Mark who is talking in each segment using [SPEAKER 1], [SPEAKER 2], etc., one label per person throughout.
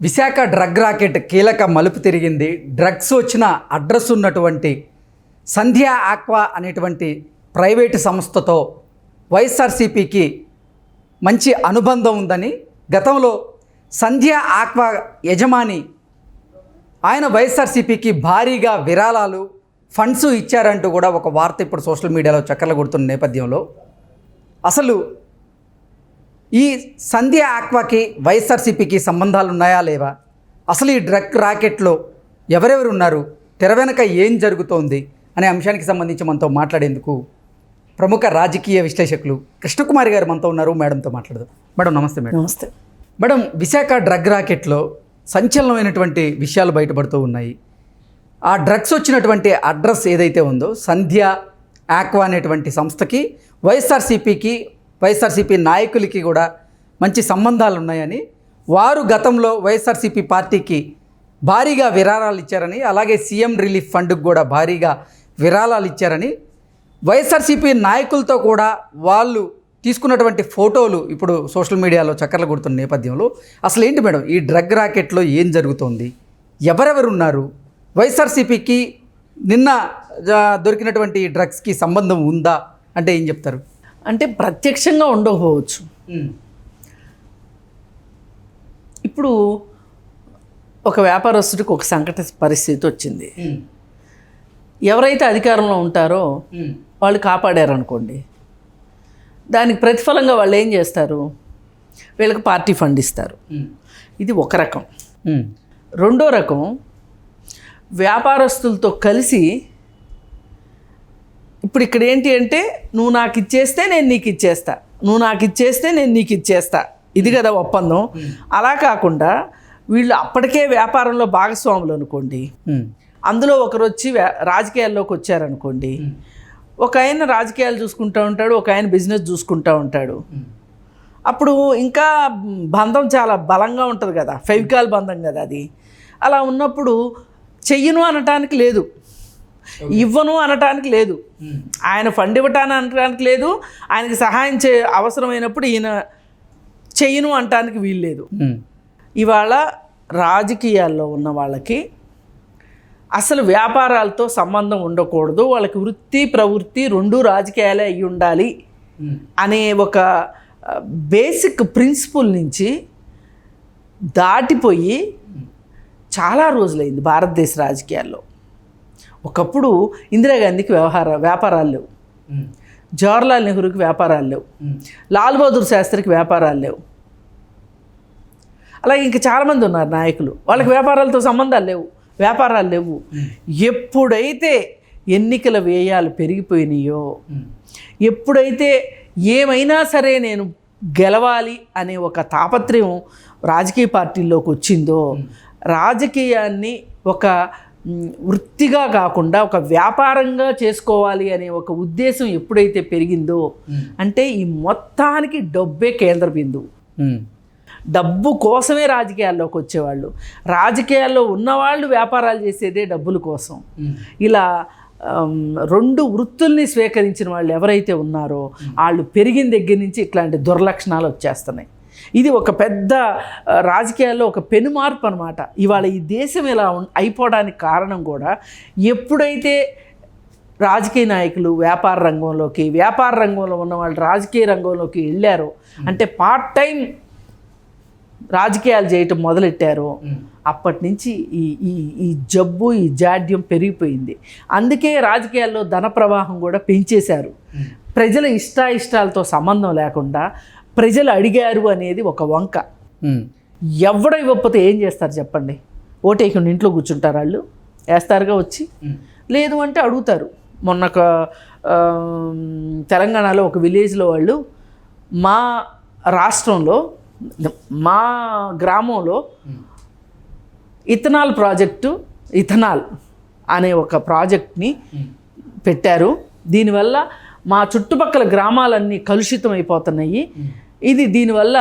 [SPEAKER 1] Visakha drug racket కీలక మలుపు తిరిగింది. డ్రగ్స్ వచ్చిన అడ్రస్ ఉన్నటువంటి సంధ్య ఆక్వా అనేటువంటి ప్రైవేటు సంస్థతో వైఎస్ఆర్సీపీకి మంచి అనుబంధం ఉందని, గతంలో సంధ్య ఆక్వా యజమాని ఆయన వైఎస్ఆర్సీపీకి భారీగా విరాళాలు ఫండ్స్ ఇచ్చారంటూ కూడా ఒక వార్త ఇప్పుడు సోషల్ మీడియాలో చక్కర్లు కొడుతున్న నేపథ్యంలో అసలు ఈ సంధ్య ఆక్వాకి వైఎస్ఆర్సీపీకి సంబంధాలు ఉన్నాయా లేవా, అసలు ఈ డ్రగ్ రాకెట్లో ఎవరెవరు ఉన్నారు, తెర వెనక ఏం జరుగుతోంది అనే అంశానికి సంబంధించి మనతో మాట్లాడేందుకు ప్రముఖ రాజకీయ విశ్లేషకులు కృష్ణకుమారి గారు మనతో ఉన్నారు. మేడంతో మాట్లాడదాం. మేడం నమస్తే. మేడం
[SPEAKER 2] నమస్తే.
[SPEAKER 1] మేడం, విశాఖ డ్రగ్ రాకెట్లో సంచలనమైనటువంటి విషయాలు బయటపడుతూ ఉన్నాయి. ఆ డ్రగ్స్ వచ్చినటువంటి అడ్రస్ ఏదైతే ఉందో సంధ్య ఆక్వా అనేటువంటి సంస్థకి వైఎస్ఆర్సీపీ నాయకులకి కూడా మంచి సంబంధాలు ఉన్నాయని, వారు గతంలో వైఎస్ఆర్సీపీ పార్టీకి భారీగా విరాళాలు ఇచ్చారని, అలాగే సీఎం రిలీఫ్ ఫండ్కి కూడా భారీగా విరాళాలు ఇచ్చారని వైఎస్ఆర్సీపీ నాయకులతో కూడా వాళ్ళు తీసుకున్నటువంటి ఫోటోలు ఇప్పుడు సోషల్ మీడియాలో చక్కర్లు కొడుతున్న నేపథ్యంలో అసలు ఏంటి మేడం ఈ డ్రగ్ రాకెట్లో ఏం జరుగుతోంది, ఎవరెవరు ఉన్నారు, వైఎస్ఆర్సీపీకి నిన్న దొరికినటువంటి డ్రగ్స్కి సంబంధం ఉందా అంటే ఏం చెప్తారు?
[SPEAKER 2] అంటే ప్రత్యక్షంగా ఉండకపోవచ్చు. ఇప్పుడు ఒక వ్యాపారస్తుడికి ఒక సంకట పరిస్థితి వచ్చింది. ఎవరైతే అధికారంలో ఉంటారో వాళ్ళు కాపాడారనుకోండి, దానికి ప్రతిఫలంగా వాళ్ళు ఏం చేస్తారు, వీళ్ళకి పార్టీ ఫండ్ ఇస్తారు. ఇది ఒక రకం. రెండో రకం, వ్యాపారస్తులతో కలిసి ఇప్పుడు ఇక్కడ ఏంటి అంటే, నువ్వు నాకు ఇచ్చేస్తే నేను నీకు ఇచ్చేస్తా, నువ్వు నాకు ఇచ్చేస్తే నేను నీకు ఇచ్చేస్తా, ఇది కదా ఒప్పందం. అలా కాకుండా వీళ్ళు అప్పటికే వ్యాపారంలో భాగస్వాములు అనుకోండి, అందులో ఒకరు వచ్చి రాజకీయాల్లోకి వచ్చారనుకోండి, ఒక ఆయన రాజకీయాలు చూసుకుంటూ ఉంటాడు, ఒక ఆయన బిజినెస్ చూసుకుంటూ ఉంటాడు. అప్పుడు ఇంకా బంధం చాలా బలంగా ఉంటుంది కదా, ఫెవికాల్ బంధం కదా అది. అలా ఉన్నప్పుడు చెయ్యను అనటానికి లేదు, ఇవ్వను అనటానికి లేదు, ఆయన ఫండ్ ఇవ్వటాన్ని అనటానికి లేదు, ఆయనకి సహాయం అవసరమైనప్పుడు ఈయన చెయ్యను అనటానికి వీల్లేదు. ఇవాళ రాజకీయాల్లో ఉన్న వాళ్ళకి అసలు వ్యాపారాలతో సంబంధం ఉండకూడదు, వాళ్ళకి వృత్తి ప్రవృత్తి రెండూ రాజకీయాలే అయి ఉండాలి అనే ఒక బేసిక్ ప్రిన్సిపల్ నుంచి దాటిపోయి చాలా రోజులైంది భారతదేశ రాజకీయాల్లో. ఒకప్పుడు ఇందిరాగాంధీకి వ్యాపారాలు లేవు, జవహర్లాల్ నెహ్రూకి వ్యాపారాలు లేవు, లాల్ బహదూర్ శాస్త్రికి వ్యాపారాలు లేవు, అలాగే ఇంకా చాలామంది ఉన్నారు నాయకులు, వాళ్ళకి వ్యాపారాలతో సంబంధాలు లేవు, వ్యాపారాలు లేవు. ఎప్పుడైతే ఎన్నికల వ్యయాలు పెరిగిపోయినాయో, ఎప్పుడైతే ఏమైనా సరే నేను గెలవాలి అనే ఒక తాపత్రయం రాజకీయ పార్టీల్లోకి వచ్చిందో, రాజకీయాన్ని ఒక వృత్తిగా కాకుండా ఒక వ్యాపారంగా చేసుకోవాలి అనే ఒక ఉద్దేశం ఎప్పుడైతే పెరిగిందో, అంటే ఈ మొత్తానికి డబ్బే కేంద్ర బిందువు. డబ్బు కోసమే రాజకీయాల్లోకి వచ్చేవాళ్ళు, రాజకీయాల్లో ఉన్నవాళ్ళు వ్యాపారాలు చేసేదే డబ్బుల కోసం. ఇలా రెండు వృత్తుల్ని స్వీకరించిన వాళ్ళు ఎవరైతే ఉన్నారో వాళ్ళు పెరిగిన దగ్గర నుంచి ఇట్లాంటి దుర్లక్షణాలు వచ్చేస్తున్నాయి. ఇది ఒక పెద్ద రాజకీయాల్లో ఒక పెను మార్పు అనమాట. ఇవాళ ఈ దేశం ఇలా అయిపోవడానికి కారణం కూడా, ఎప్పుడైతే రాజకీయ నాయకులు వ్యాపార రంగంలో ఉన్న వాళ్ళు రాజకీయ రంగంలోకి వెళ్ళారో, అంటే పార్ట్ టైం రాజకీయాలు చేయటం మొదలెట్టారో, అప్పటి నుంచి ఈ జబ్బు ఈ జాడ్యం పెరిగిపోయింది. అందుకే రాజకీయాల్లో ధన ప్రవాహం కూడా పెంచేశారు. ప్రజల ఇష్టాలతో సంబంధం లేకుండా ప్రజలు అడిగారు అనేది ఒక వంక. ఎవడ ఇవ్వకపోతే ఏం చేస్తారు చెప్పండి? ఓటేయకుండా ఇంట్లో కూర్చుంటారు వాళ్ళు, వేస్తారుగా వచ్చి, లేదు అంటే అడుగుతారు. మొన్న తెలంగాణలో ఒక విలేజ్లో వాళ్ళు, మా రాష్ట్రంలో మా గ్రామంలో ఇథనాల్ అనే ఒక ప్రాజెక్ట్ని పెట్టారు. దీనివల్ల మా చుట్టుపక్కల గ్రామాలన్నీ కలుషితం అయిపోతున్నాయి. దీనివల్ల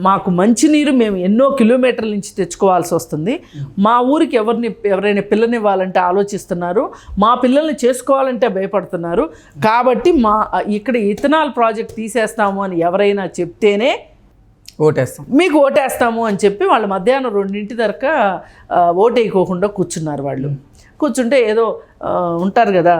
[SPEAKER 2] మాకు మంచినీరు మేము ఎన్నో కిలోమీటర్ల నుంచి తెచ్చుకోవాల్సి వస్తుంది. మా ఊరికి ఎవరైనా పిల్లనివ్వాలంటే ఆలోచిస్తున్నారు, మా పిల్లల్ని చేసుకోవాలంటే భయపడుతున్నారు. కాబట్టి ఇక్కడ ఇథనాల్ ప్రాజెక్ట్ తీసేస్తాము అని ఎవరైనా చెప్తేనే
[SPEAKER 1] ఓటేస్తాం.
[SPEAKER 2] మీకు ఓటేస్తాము అని చెప్పి వాళ్ళు మధ్యాహ్నం 2 దాకా ఓటు వేయకోకుండా కూర్చున్నారు. వాళ్ళు కూర్చుంటే ఏదో ఉంటారు కదా,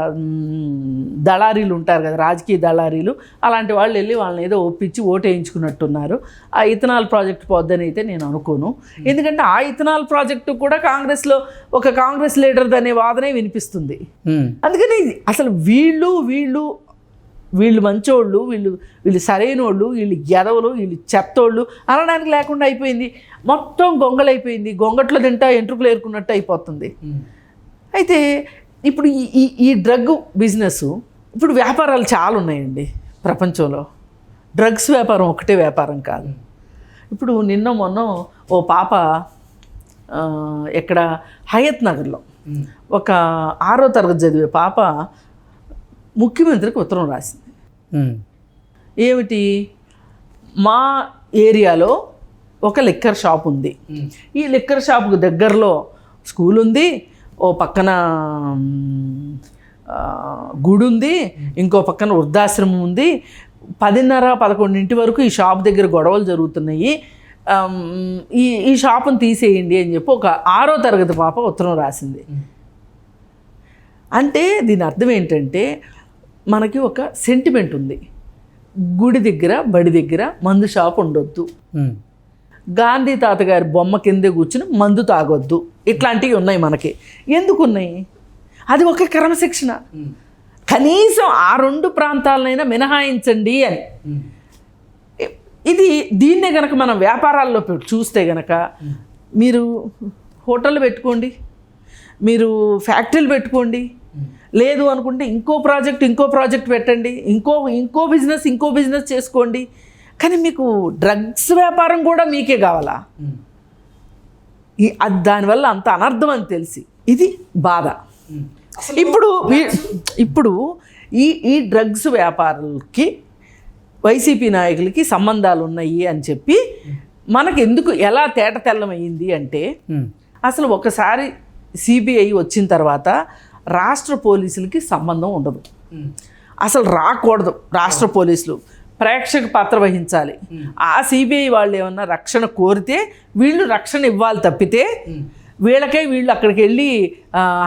[SPEAKER 2] దళారీలు ఉంటారు కదా, రాజకీయ దళారీలు, అలాంటి వాళ్ళు వెళ్ళి వాళ్ళని ఏదో ఒప్పించి ఓటు వేయించుకున్నట్టున్నారు. ఆ ఇథనాల్ ప్రాజెక్టు పోద్దని అయితే నేను అనుకోను. ఎందుకంటే ఆ ఇథనాల్ ప్రాజెక్టు కూడా కాంగ్రెస్లో ఒక కాంగ్రెస్ లీడర్ అనే వాదనే వినిపిస్తుంది. అందుకని అసలు వీళ్ళు మంచోళ్ళు, వీళ్ళు సరైనోళ్ళు, వీళ్ళు గెదవలు, వీళ్ళు చెత్తోళ్ళు అనడానికి లేకుండా అయిపోయింది. మొత్తం గొంగళైపోయింది. గొంగట్లో తింటా ఎంట్రుకులు ఏరుకున్నట్టు అయిపోతుంది. అయితే ఇప్పుడు ఈ డ్రగ్ బిజినెస్, ఇప్పుడు వ్యాపారాలు చాలా ఉన్నాయండి ప్రపంచంలో. డ్రగ్స్ వ్యాపారం ఒకటే వ్యాపారం కాదు. ఇప్పుడు నిన్న మొన్న ఓ పాప ఇక్కడ హయత్ నగర్లో ఒక 6వ తరగతి చదివే పాప ముఖ్యమంత్రికి ఉత్తరం రాసింది. ఏమిటి, మా ఏరియాలో ఒక లిక్కర్ షాప్ ఉంది, ఈ లిక్కర్ షాప్కు దగ్గరలో స్కూల్ ఉంది, ఓ పక్కన గుడి ఉంది, ఇంకో పక్కన వృద్ధాశ్రమం ఉంది, 10:30-11 వరకు ఈ షాప్ దగ్గర గొడవలు జరుగుతున్నాయి, ఈ షాపును తీసేయండి అని చెప్పి ఒక 6వ తరగతి పాప ఉత్తరం రాసింది. అంటే దీని అర్థం ఏంటంటే మనకి ఒక సెంటిమెంట్ ఉంది. గుడి దగ్గర బడి దగ్గర మందు షాప్ ఉండొద్దు, గాంధీ తాతగారి బొమ్మ కిందే కూర్చుని మందు తాగొద్దు, ఇట్లాంటివి ఉన్నాయి మనకి. ఎందుకు ఉన్నాయి? అది ఒక క్రమశిక్షణ. కనీసం ఆ 2 ప్రాంతాలనైనా మినహాయించండి అని. దీన్నే కనుక మనం వ్యాపారాల్లో చూస్తే కనుక, మీరు హోటళ్ళు పెట్టుకోండి, మీరు ఫ్యాక్టరీలు పెట్టుకోండి, లేదు అనుకుంటే ఇంకో ప్రాజెక్ట్ పెట్టండి, ఇంకో బిజినెస్ చేసుకోండి. కానీ మీకు డ్రగ్స్ వ్యాపారం కూడా మీకే కావాలా? దానివల్ల అంత అనర్థం అని తెలిసి ఇది బాధ. ఇప్పుడు ఈ డ్రగ్స్ వ్యాపారులకి వైసీపీ నాయకులకి సంబంధాలు ఉన్నాయి అని చెప్పి మనకు ఎందుకు ఎలా తేట తెల్లమయ్యింది అంటే, అసలు ఒకసారి సిబిఐ వచ్చిన తర్వాత రాష్ట్ర పోలీసులకి సంబంధం ఉండదు, అసలు రాకూడదు. రాష్ట్ర పోలీసులు ప్రేక్షక పాత్ర వహించాలి. ఆ సిబిఐ వాళ్ళు ఏమన్నా రక్షణ కోరితే వీళ్ళు రక్షణ ఇవ్వాలి తప్పితే వీళ్ళు అక్కడికి వెళ్ళి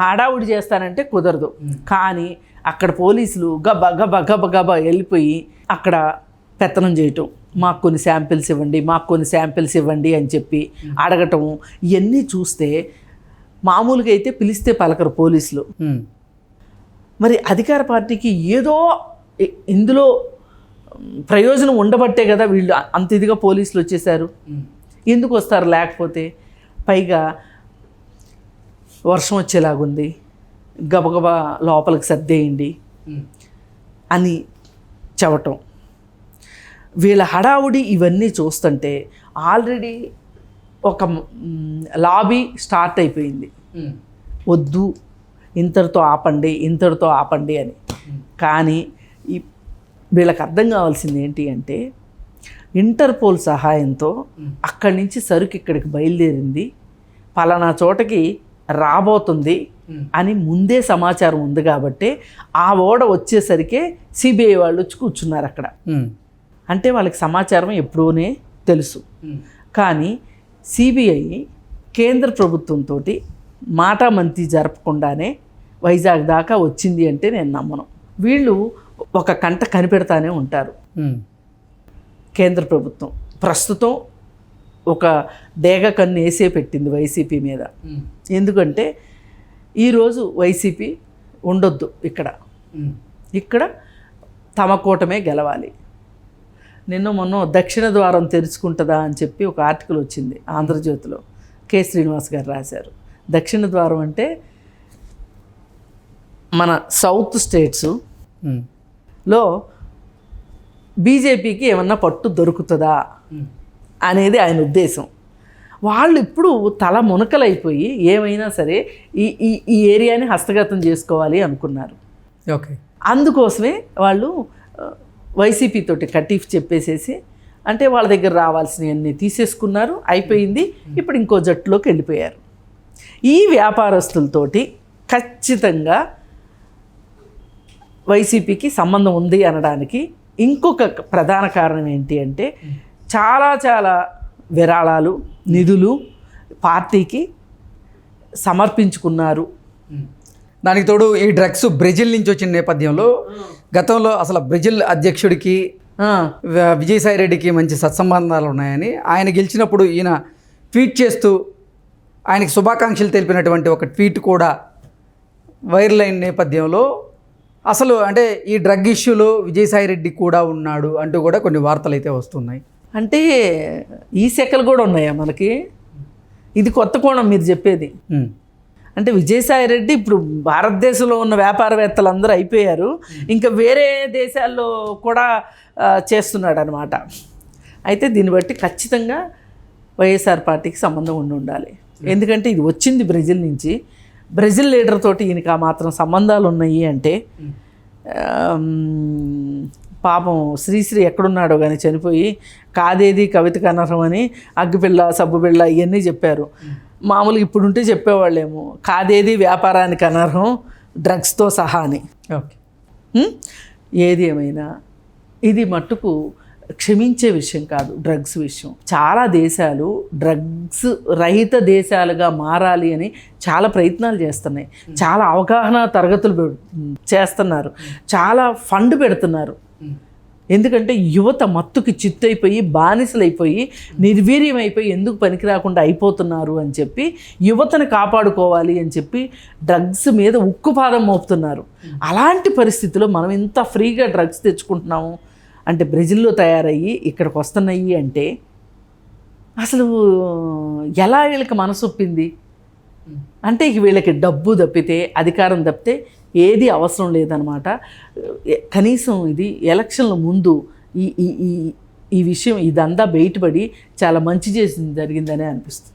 [SPEAKER 2] హడావుడి చేస్తానంటే కుదరదు. కానీ అక్కడ పోలీసులు గబ వెళ్ళిపోయి అక్కడ పెత్తనం చేయటం, మాకు కొన్ని శాంపిల్స్ ఇవ్వండి అని చెప్పి అడగటం, ఇవన్నీ చూస్తే మామూలుగా అయితే పిలిస్తే పలకరు పోలీసులు. మరి అధికార పార్టీకి ఏదో ఇందులో ప్రయోజనం ఉండబట్టే కదా వీళ్ళు అంత ఇదిగా పోలీసులు వచ్చేసారు. ఎందుకు వస్తారు లేకపోతే? పైగా వర్షం వచ్చేలాగుంది, గబగబా లోపలికి సర్దేయండి అని చెప్పటం, వీళ్ళ హడావుడి ఇవన్నీ చూస్తుంటే ఆల్రెడీ ఒక లాబీ స్టార్ట్ అయిపోయింది. వద్దు, ఇంతటితో ఆపండి అని. కానీ వీళ్ళకి అర్థం కావాల్సింది ఏంటి అంటే, ఇంటర్పోల్ సహాయంతో అక్కడి నుంచి సరుకు ఇక్కడికి బయలుదేరింది, పలానా చోటకి రాబోతుంది అని ముందే సమాచారం ఉంది కాబట్టి ఆ ఓడ వచ్చేసరికే సిబిఐ వాళ్ళు వచ్చి కూర్చున్నారు అక్కడ. అంటే వాళ్ళకి సమాచారం ఎప్పుడూనే తెలుసు. కానీ సిబిఐ కేంద్ర ప్రభుత్వంతో మాటామంతి జరపకుండానే వైజాగ్ దాకా వచ్చింది అంటే నేను నమ్మను. వీళ్ళు ఒక కంట కనిపెడతానే ఉంటారు. కేంద్ర ప్రభుత్వం ప్రస్తుతం ఒక డేగ కన్ను వేసే పెట్టింది వైసీపీ మీద. ఎందుకంటే ఈరోజు వైసీపీ ఉండొద్దు ఇక్కడ తమ కూటమే గెలవాలి. మొన్న దక్షిణ ద్వారం తెరుచుకుంటుందా అని చెప్పి ఒక ఆర్టికల్ వచ్చింది ఆంధ్రజ్యోతిలో, కె శ్రీనివాస్ గారు రాశారు. దక్షిణ ద్వారం అంటే మన సౌత్ స్టేట్స్లో బీజేపీకి ఏమన్నా పట్టు దొరుకుతుందా అనేది ఆయన ఉద్దేశం. వాళ్ళు ఇప్పుడు తల మునకలైపోయి ఏమైనా సరే ఈ ఏరియాని హస్తగతం చేసుకోవాలి అనుకున్నారు.
[SPEAKER 1] ఓకే,
[SPEAKER 2] అందుకోసమే వాళ్ళు వైసీపీ తోటి కటీఫ్ చెప్పేసేసి, అంటే వాళ్ళ దగ్గర రావాల్సినవన్నీ తీసేసుకున్నారు, అయిపోయింది. ఇప్పుడు ఇంకో జట్టులోకి వెళ్ళిపోయారు. ఈ వ్యాపారస్తులతోటి ఖచ్చితంగా వైసీపీకి సంబంధం ఉంది అనడానికి ఇంకొక ప్రధాన కారణం ఏంటి అంటే, చాలా చాలా విరాళాలు నిధులు పార్టీకి సమర్పించుకున్నారు.
[SPEAKER 1] దానికి తోడు ఈ డ్రగ్స్ బ్రెజిల్ నుంచి వచ్చిన నేపథ్యంలో గతంలో అసలు బ్రెజిల్ అధ్యక్షుడికి విజయసాయి రెడ్డికి మంచి సత్సంబంధాలు ఉన్నాయని, ఆయన గెలిచినప్పుడు ఈయన ట్వీట్ చేస్తూ ఆయనకి శుభాకాంక్షలు తెలిపినటువంటి ఒక ట్వీట్ కూడా వైరల్ అయిన నేపథ్యంలో అసలు అంటే ఈ డ్రగ్ ఇష్యూలో విజయసాయి రెడ్డి కూడా ఉన్నాడు అంటూ కూడా కొన్ని వార్తలు అయితే వస్తున్నాయి.
[SPEAKER 2] అంటే ఈ శాఖలు కూడా ఉన్నాయా మనకి? ఇది కొత్త కోణం మీరు చెప్పేది. అంటే విజయసాయి రెడ్డి ఇప్పుడు భారతదేశంలో ఉన్న వ్యాపారవేత్తలు అందరూ అయిపోయారు, ఇంకా వేరే దేశాల్లో కూడా చేస్తున్నాడు అనమాట. అయితే దీన్ని బట్టి ఖచ్చితంగా వైఎస్ఆర్ పార్టీకి సంబంధం ఉండాలి. ఎందుకంటే ఇది వచ్చింది బ్రెజిల్ నుంచి, బ్రెజిల్ లీడర్ తోటి ఈయనకి ఆ మాత్రం సంబంధాలు ఉన్నాయి అంటే పాపం శ్రీశ్రీ ఎక్కడున్నాడో కానీ చనిపోయి కాదేది కవితకు అనర్హం అని అగ్గిపిల్ల సబ్బుపిల్ల ఇవన్నీ చెప్పారు. మామూలుగా ఇప్పుడుంటే చెప్పేవాళ్ళేమో కాదేది వ్యాపారానికి అనర్హం డ్రగ్స్తో సహా అని.
[SPEAKER 1] ఓకే,
[SPEAKER 2] ఏది ఏమైనా ఇది మట్టుకు క్షమించే విషయం కాదు. డ్రగ్స్ విషయం చాలా దేశాలు డ్రగ్స్ రహిత దేశాలుగా మారాలి అని చాలా ప్రయత్నాలు చేస్తున్నాయి, చాలా అవగాహన తరగతులు చేస్తున్నారు, చాలా ఫండ్ పెడుతున్నారు. ఎందుకంటే యువత మత్తుకి చిత్తైపోయి బానిసలైపోయి నిర్వీర్యమైపోయి ఎందుకు పనికి రాకుండా అయిపోతున్నారు అని చెప్పి యువతను కాపాడుకోవాలి అని చెప్పి డ్రగ్స్ మీద ఉక్కుపాదం మోపుతున్నారు. అలాంటి పరిస్థితిలో మనం ఇంత ఫ్రీగా డ్రగ్స్ తెచ్చుకుంటున్నాము అంటే బ్రెజిల్లో తయారయ్యి ఇక్కడికి వస్తున్నాయి అంటే అసలు ఎలా వీళ్ళకి మనసు ఒప్పింది? అంటే వీళ్ళకి డబ్బు తప్పితే అధికారం తప్పితే ఏది అవసరం లేదనమాట. కనీసం ఇది ఎలక్షన్ల ముందు ఈ ఈ ఈ విషయం ఇదంతా బయటపడి చాలా మంచి జరిగిందనే అనిపిస్తుంది.